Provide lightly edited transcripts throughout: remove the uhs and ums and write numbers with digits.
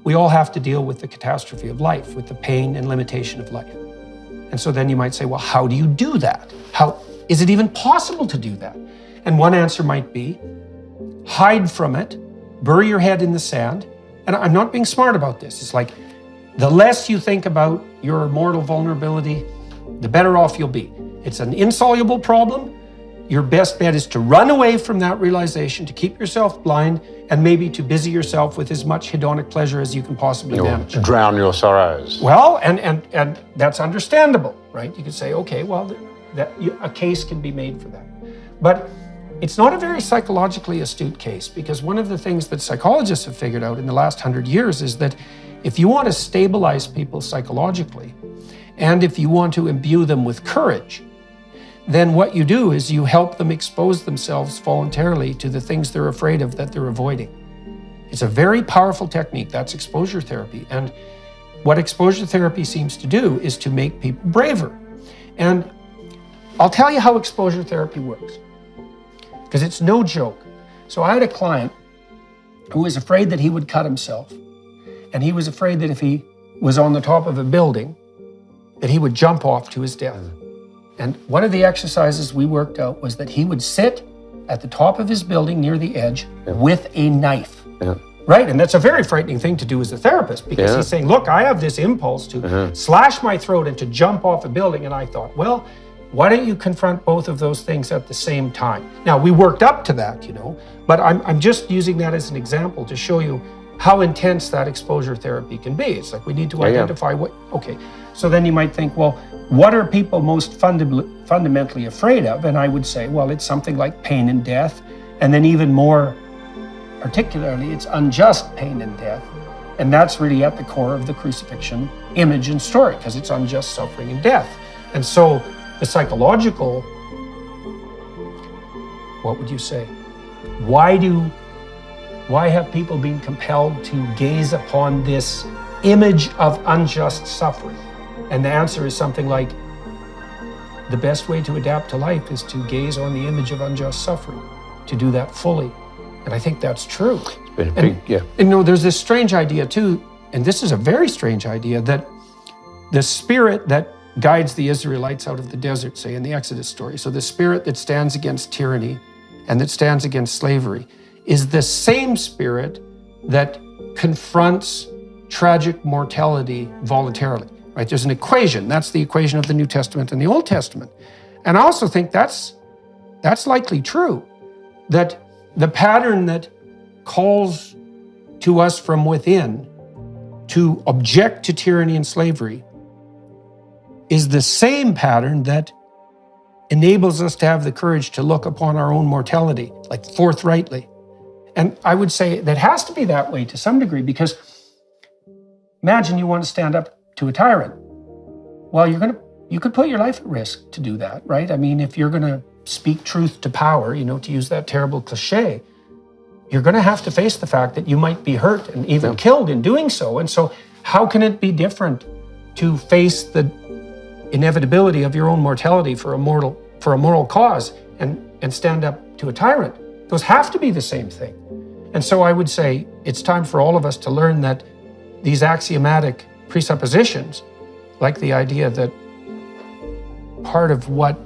We all have to deal with the catastrophe of life, with the pain and limitation of life. And so then you might say, well, how do you do that? How is it even possible to do that? And one answer might be, hide from it, bury your head in the sand. And I'm not being smart about this. It's like, the less you think about your mortal vulnerability, the better off you'll be. It's an insoluble problem. Your best bet is to run away from that realization, to keep yourself blind, and maybe to busy yourself with as much hedonic pleasure as you can possibly manage. Drown your sorrows. Well, and that's understandable, right? You could say, okay, well, a case can be made for that. But it's not a very psychologically astute case, because one of the things that psychologists have figured out in the last 100 years is that if you want to stabilize people psychologically, and if you want to imbue them with courage, then what you do is you help them expose themselves voluntarily to the things they're afraid of that they're avoiding. It's a very powerful technique. That's exposure therapy. And what exposure therapy seems to do is to make people braver. And I'll tell you how exposure therapy works, because it's no joke. So I had a client who was afraid that he would cut himself. And he was afraid that if he was on the top of a building, that he would jump off to his death. And one of the exercises we worked out was that he would sit at the top of his building near the edge with a knife. Right? And that's a very frightening thing to do as a therapist, because he's saying, look, I have this impulse to slash my throat and to jump off a building. And I thought, well, why don't you confront both of those things at the same time? Now, we worked up to that, but I'm just using that as an example to show you how intense that exposure therapy can be. It's like we need to identify what, okay. So then you might think, well, what are people most fundamentally afraid of? And I would say, well, it's something like pain and death. And then even more particularly, it's unjust pain and death. And that's really at the core of the crucifixion image and story, because it's unjust suffering and death. And so the psychological, what would you say? Why have people been compelled to gaze upon this image of unjust suffering? And the answer is something like, the best way to adapt to life is to gaze on the image of unjust suffering, to do that fully. And I think that's true. It's been a big, And there's this strange idea too, and this is a very strange idea, that the spirit that guides the Israelites out of the desert, say in the Exodus story, so the spirit that stands against tyranny and that stands against slavery, is the same spirit that confronts tragic mortality voluntarily, right? There's an equation. That's the equation of the New Testament and the Old Testament. And I also think that's likely true, that the pattern that calls to us from within to object to tyranny and slavery is the same pattern that enables us to have the courage to look upon our own mortality, like forthrightly. And I would say that has to be that way to some degree, because imagine you want to stand up to a tyrant. Well, you could put your life at risk to do that, right? I mean, if you're going to speak truth to power, to use that terrible cliche, you're going to have to face the fact that you might be hurt and even killed in doing so. And so how can it be different to face the inevitability of your own mortality for a moral cause and stand up to a tyrant? Those have to be the same thing. And so I would say it's time for all of us to learn that these axiomatic presuppositions, like the idea that part of what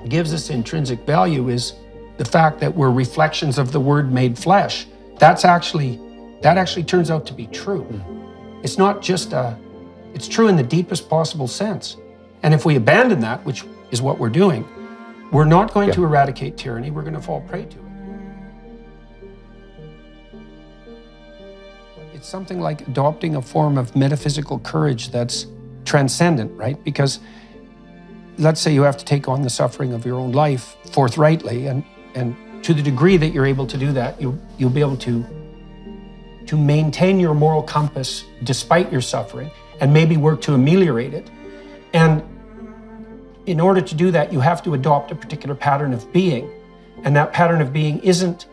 gives us intrinsic value is the fact that we're reflections of the Word made flesh, that actually turns out to be true. It's not just it's true in the deepest possible sense. And if we abandon that, which is what we're doing, we're not going to eradicate tyranny, we're going to fall prey to it. It's something like adopting a form of metaphysical courage that's transcendent, right? Because let's say you have to take on the suffering of your own life forthrightly, and to the degree that you're able to do that, you'll be able to maintain your moral compass despite your suffering and maybe work to ameliorate it. And in order to do that, you have to adopt a particular pattern of being. And that pattern of being isn't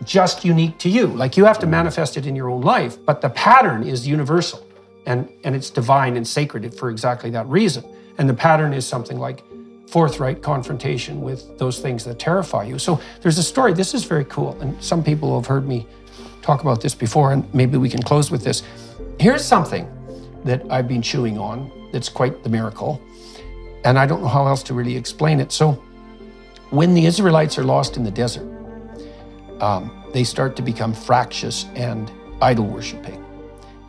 just unique to you. Like, you have to manifest it in your own life, but the pattern is universal and it's divine and sacred for exactly that reason. And the pattern is something like forthright confrontation with those things that terrify you. So there's a story, this is very cool, and some people have heard me talk about this before, and maybe we can close with this. Here's something that I've been chewing on that's quite the miracle, and I don't know how else to really explain it. So when the Israelites are lost in the desert, they start to become fractious and idol worshiping.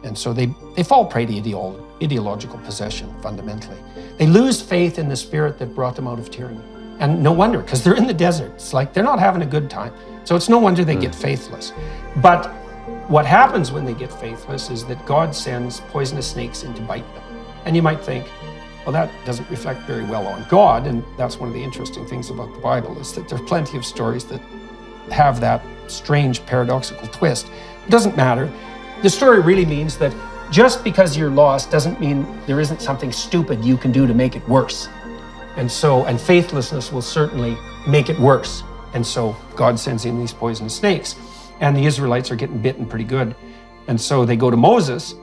And so they fall prey to ideological possession, fundamentally. They lose faith in the spirit that brought them out of tyranny. And no wonder, because they're in the desert. It's like they're not having a good time. So it's no wonder they get faithless. But what happens when they get faithless is that God sends poisonous snakes in to bite them. And you might think, well, that doesn't reflect very well on God. And that's one of the interesting things about the Bible, is that there are plenty of stories that have that strange paradoxical twist. It doesn't matter. The story really means that just because you're lost doesn't mean there isn't something stupid you can do to make it worse. And faithlessness will certainly make it worse. And so God sends in these poisonous snakes, and the Israelites are getting bitten pretty good. And so they go to Moses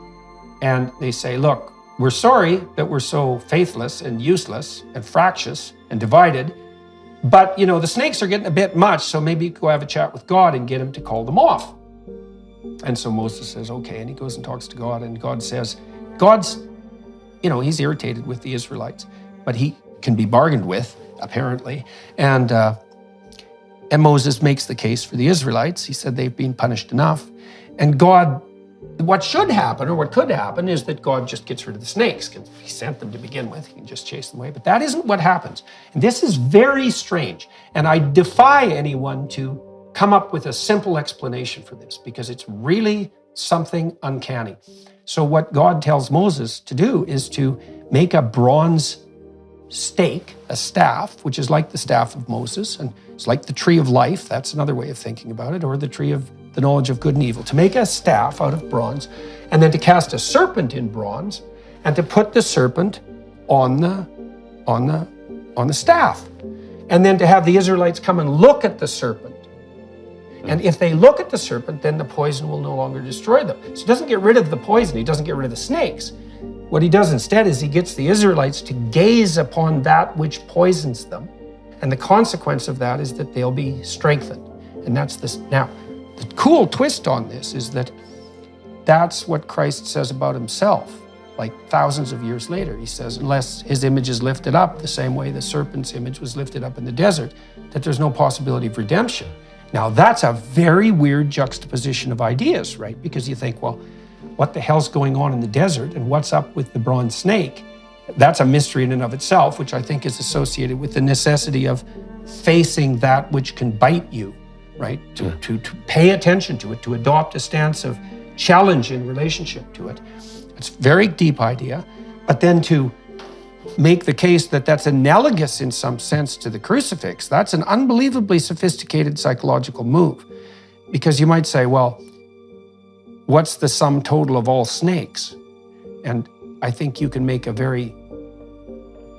and they say, look, we're sorry that we're so faithless and useless and fractious and divided, but the snakes are getting a bit much, so maybe you could go have a chat with God and get him to call them off. And so Moses says, okay, and he goes and talks to God, and God says, he's irritated with the Israelites, but he can be bargained with, apparently. And Moses makes the case for the Israelites. He said they've been punished enough. And God, what should happen, or what could happen, is that God just gets rid of the snakes, because he sent them to begin with. He can just chase them away. But that isn't what happens. And this is very strange. And I defy anyone to come up with a simple explanation for this, because it's really something uncanny. So what God tells Moses to do is to make a bronze stake, a staff, which is like the staff of Moses, and it's like the tree of life. That's another way of thinking about it, or the tree of the knowledge of good and evil. To make a staff out of bronze, and then to cast a serpent in bronze, and to put the serpent on the staff, and then to have the Israelites come and look at the serpent. And if they look at the serpent, then the poison will no longer destroy them. So he doesn't get rid of the poison. He doesn't get rid of the snakes. What he does instead is he gets the Israelites to gaze upon that which poisons them. And the consequence of that is that they'll be strengthened. And that's this. Now, the cool twist on this is that that's what Christ says about himself. Like thousands of years later, he says, unless his image is lifted up the same way the serpent's image was lifted up in the desert, that there's no possibility of redemption. Now, that's a very weird juxtaposition of ideas, right? Because you think, well, what the hell's going on in the desert, and what's up with the bronze snake? That's a mystery in and of itself, which I think is associated with the necessity of facing that which can bite you, right? To pay attention to it, to adopt a stance of challenge in relationship to it. It's a very deep idea, but then to make the case that that's analogous in some sense to the crucifix, that's an unbelievably sophisticated psychological move. Because you might say, well, what's the sum total of all snakes? And I think you can make a very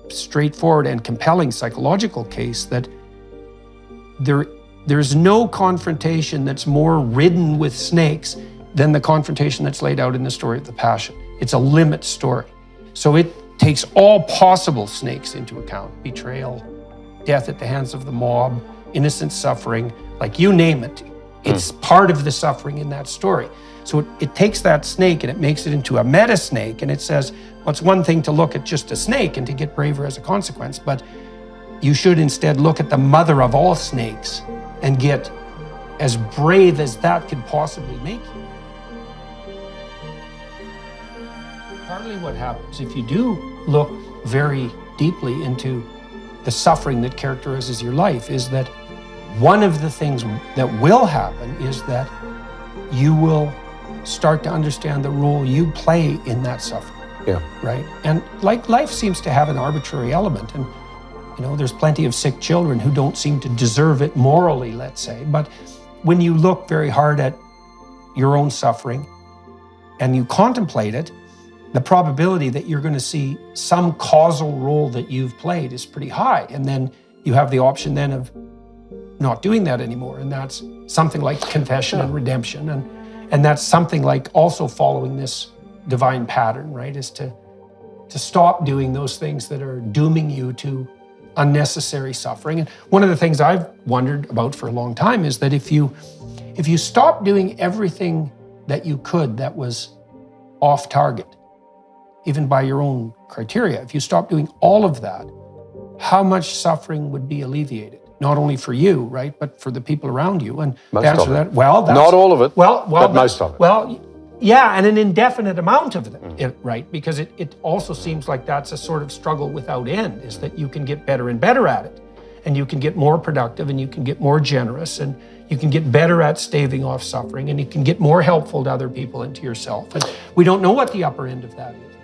straightforward and compelling psychological case that there's no confrontation that's more ridden with snakes than the confrontation that's laid out in the story of the Passion. It's a limit story. So it takes all possible snakes into account: betrayal, death at the hands of the mob, innocent suffering, like you name it. It's part of the suffering in that story. So it takes that snake and it makes it into a meta snake, and it says, well, it's one thing to look at just a snake and to get braver as a consequence, but you should instead look at the mother of all snakes and get as brave as that could possibly make you. Partly what happens if you do look very deeply into the suffering that characterizes your life is that one of the things that will happen is that you will start to understand the role you play in that suffering. Yeah. Right? And like life seems to have an arbitrary element, and there's plenty of sick children who don't seem to deserve it morally, let's say. But when you look very hard at your own suffering and you contemplate it, the probability that you're going to see some causal role that you've played is pretty high. And then you have the option then of not doing that anymore. And that's something like confession and redemption. And that's something like also following this divine pattern, right? Is to stop doing those things that are dooming you to unnecessary suffering. And one of the things I've wondered about for a long time is that if you stop doing everything that you could that was off target, even by your own criteria, if you stop doing all of that, how much suffering would be alleviated? Not only for you, right, but for the people around you. And Most the answer of to it. that, well, that's, not all of it, but most of it. Well, yeah, and an indefinite amount of it, right? Because it also seems like that's a sort of struggle without end, is that you can get better and better at it. And you can get more productive, and you can get more generous, and you can get better at staving off suffering, and you can get more helpful to other people and to yourself. And we don't know what the upper end of that is.